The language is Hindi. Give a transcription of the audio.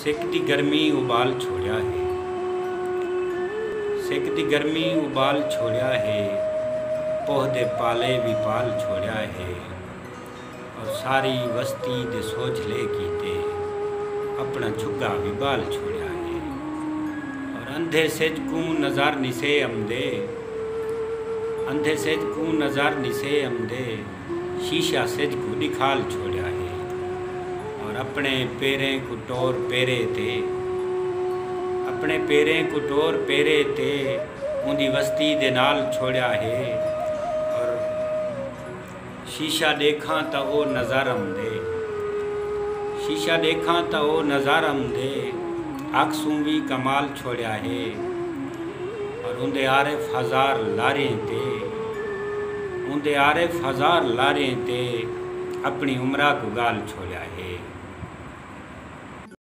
सेकती गर्मी उबाल छोड़िया है, सेकती गर्मी उबाल छोड़िया है, पौधे पाले भी पाल छोड़िया है। और सारी वस्ती दे सोझले कीते अपना झुग्गा भी बाल छोड़िया है। और अंधे सेज को नज़ार निसे अमदे, अंधे सेज को नज़ार निसे अमदे, शीशा सेज को दिखाल छोड़िया है। और अपने पैरें को टोर पेरे थे, अपने पैरें को टोर पेरे थे उंदी वस्ती दे नाल छोड़िया है। और शीशा देखा तो वो नज़ारम दे, शीशा देखा तो वो नज़ारम दे, अक्सों भी कमाल छोड़िया है। और उंदे आरिफ हज़ार लारे थे, उंदे आरिफ हज़ार लारे थे अपनी उम्रा को गाल छोड़िया है।